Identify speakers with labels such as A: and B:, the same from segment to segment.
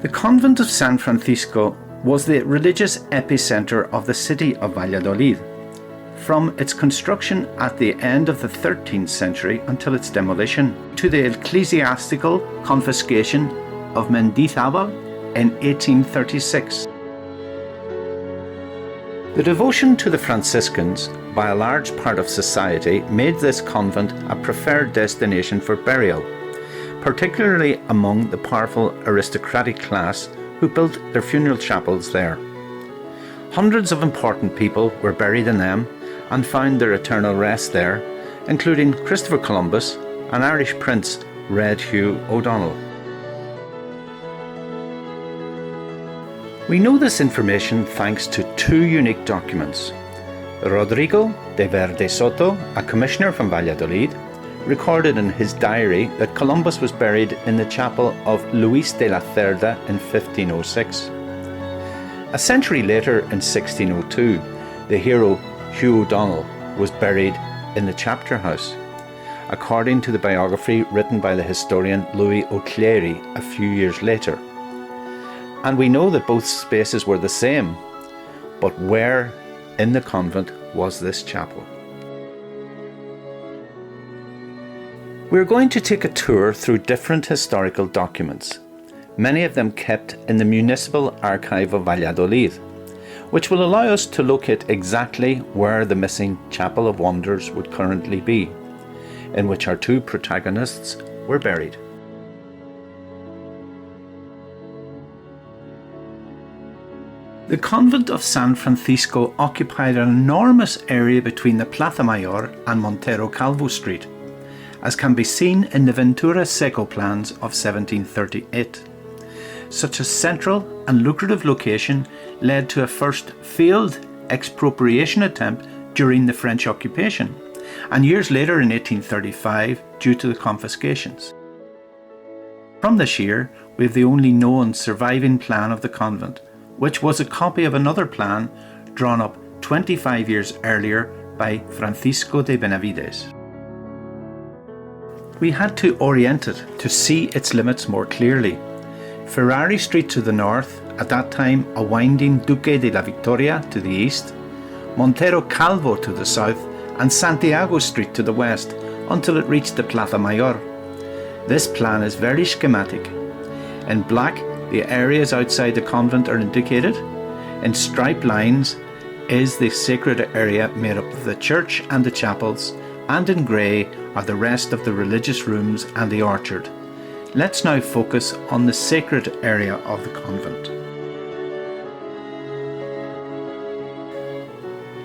A: The convent of San Francisco was the religious epicenter of the city of Valladolid, from its construction at the end of the 13th century until its demolition, to the ecclesiastical confiscation of Mendizábal in 1836. The devotion to the Franciscans by a large part of society made this convent a preferred destination for burial, particularly among the powerful aristocratic class who built their funeral chapels there. Hundreds of important people were buried in them and found their eternal rest there, including Christopher Columbus and Irish Prince Red Hugh O'Donnell. We know this information thanks to two unique documents. Rodrigo de Verde Soto, a commissioner from Valladolid, recorded in his diary that Columbus was buried in the chapel of Luis de la Cerda in 1506. A century later, in 1602, the hero Hugh O'Donnell was buried in the chapter house, according to the biography written by the historian Louis O'Clery a few years later. And we know that both spaces were the same, but where in the convent was this chapel? We're going to take a tour through different historical documents, many of them kept in the Municipal Archive of Valladolid, which will allow us to locate exactly where the missing Chapel of Wonders would currently be, in which our two protagonists were buried. The convent of San Francisco occupied an enormous area between the Plaza Mayor and Montero Calvo Street, as can be seen in the Ventura Seco plans of 1738. Such a central and lucrative location led to a first failed expropriation attempt during the French occupation, and years later in 1835 due to the confiscations. From this year, we have the only known surviving plan of the convent, which was a copy of another plan drawn up 25 years earlier by Francisco de Benavides. We had to orient it to see its limits more clearly. Ferrari Street to the north, at that time a winding Duque de la Victoria to the east, Montero Calvo to the south, and Santiago Street to the west, until it reached the Plaza Mayor. This plan is very schematic. In black, the areas outside the convent are indicated. In striped lines is the sacred area made up of the church and the chapels, and in grey are the rest of the religious rooms and the orchard. Let's now focus on the sacred area of the convent.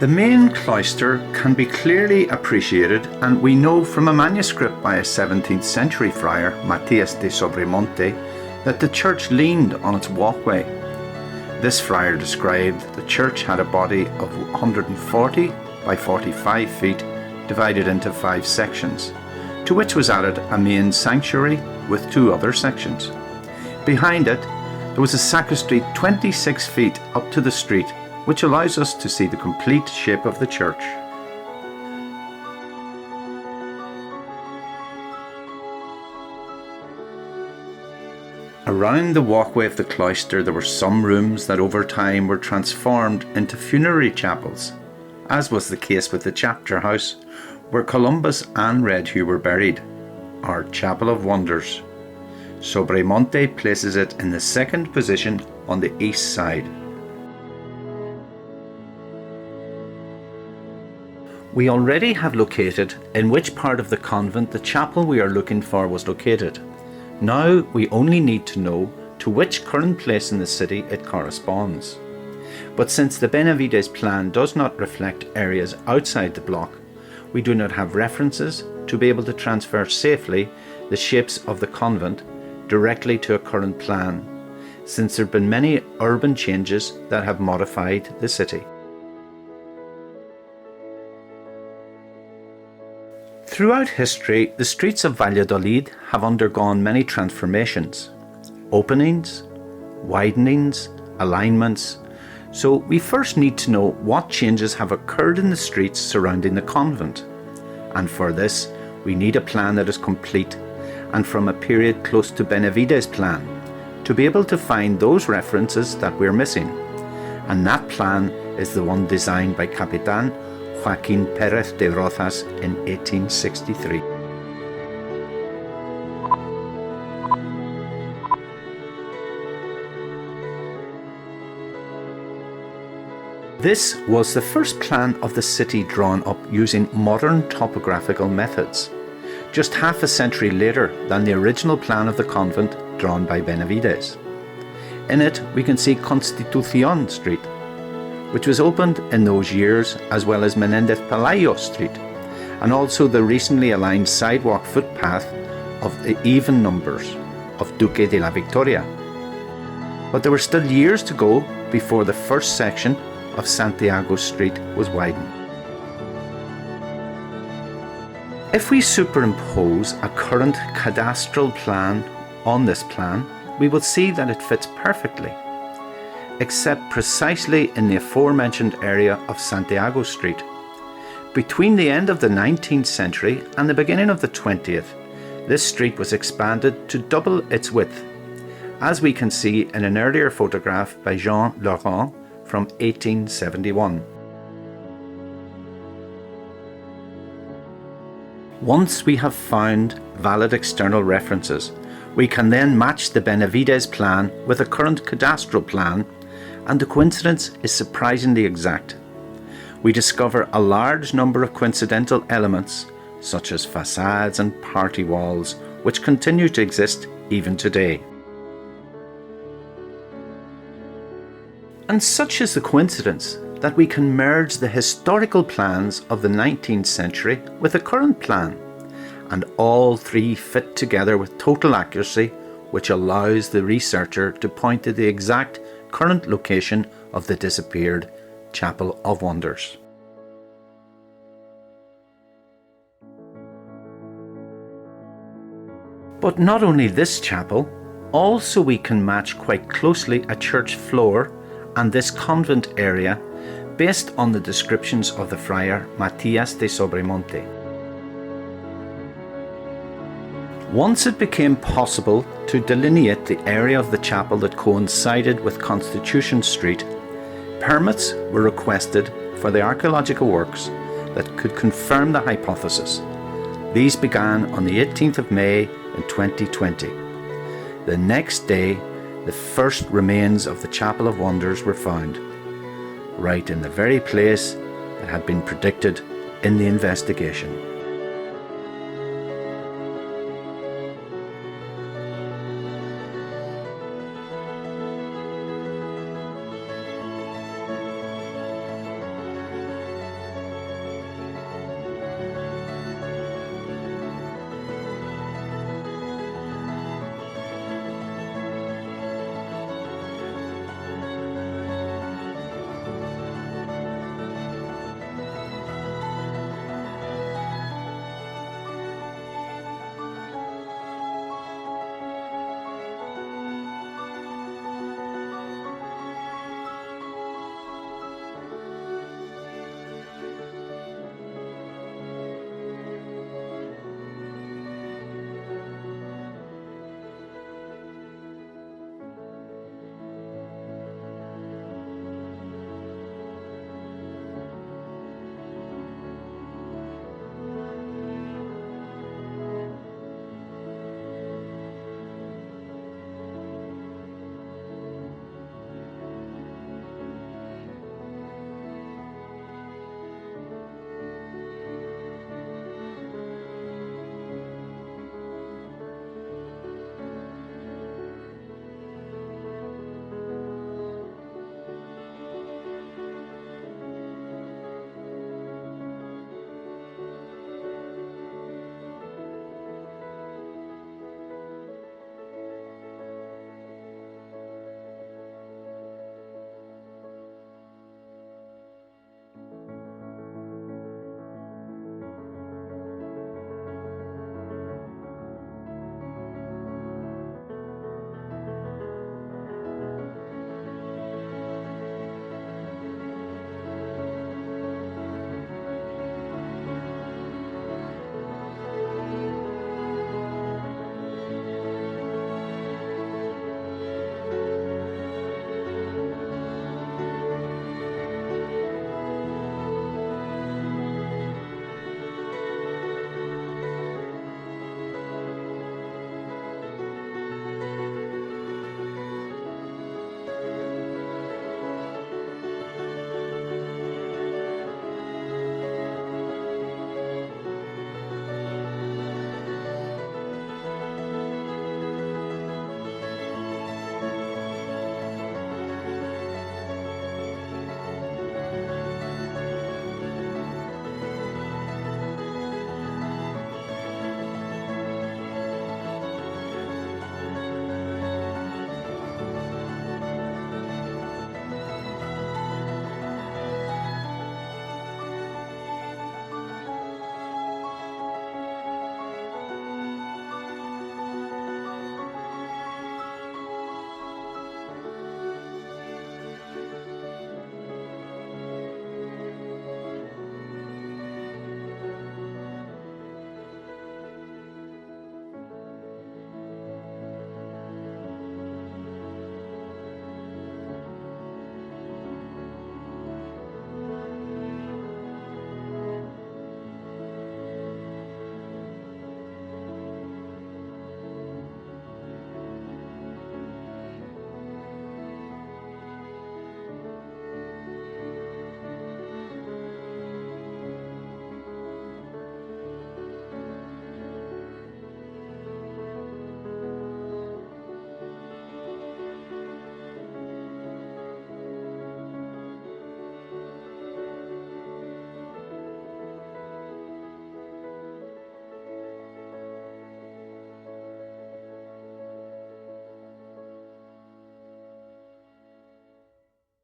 A: The main cloister can be clearly appreciated, and we know from a manuscript by a 17th century friar, Matias de Sobremonte, that the church leaned on its walkway. This friar described the church had a body of 140 by 45 feet divided into 5 sections, to which was added a main sanctuary with 2 other sections. Behind it, there was a sacristy 26 feet up to the street, which allows us to see the complete shape of the church. Around the walkway of the cloister there were some rooms that over time were transformed into funerary chapels, as was the case with the chapter house, where Columbus and Red Hugh were buried, our Chapel of Wonders. Sobremonte places it in the second position on the east side. We already have located in which part of the convent the chapel we are looking for was located. Now we only need to know to which current place in the city it corresponds. But since the Benavides plan does not reflect areas outside the block, we do not have references to be able to transfer safely the shapes of the convent directly to a current plan, since there have been many urban changes that have modified the city. Throughout history, the streets of Valladolid have undergone many transformations, openings, widenings, alignments, so we first need to know what changes have occurred in the streets surrounding the convent, and for this we need a plan that is complete and from a period close to Benavides' plan, to be able to find those references that we're missing. And that plan is the one designed by Capitan Joaquín Pérez de Rozas in 1863. This was the first plan of the city drawn up using modern topographical methods, just half a century later than the original plan of the convent drawn by Benavides. In it we can see Constitución Street, which was opened in those years, as well as Menéndez Pelayo Street, and also the recently aligned sidewalk footpath of the even numbers of Duque de la Victoria. But there were still years to go before the first section of Santiago Street was widened. If we superimpose a current cadastral plan on this plan, we will see that it fits perfectly, except precisely in the aforementioned area of Santiago Street. Between the end of the 19th century and the beginning of the 20th, this street was expanded to double its width, as we can see in an earlier photograph by Jean Laurent from 1871. Once we have found valid external references, we can then match the Benavides plan with a current cadastral plan, and the coincidence is surprisingly exact. We discover a large number of coincidental elements, such as facades and party walls, which continue to exist even today. And such is the coincidence that we can merge the historical plans of the 19th century with the current plan, and all three fit together with total accuracy, which allows the researcher to point to the exact current location of the disappeared Chapel of Wonders. But not only this chapel, also we can match quite closely a church floor and this convent area based on the descriptions of the friar Matías de Sobremonte. Once it became possible to delineate the area of the chapel that coincided with Constitution Street, permits were requested for the archaeological works that could confirm the hypothesis. These began on the 18th of May in 2020. The next day, the first remains of the Chapel of Wonders were found, right in the very place that had been predicted in the investigation.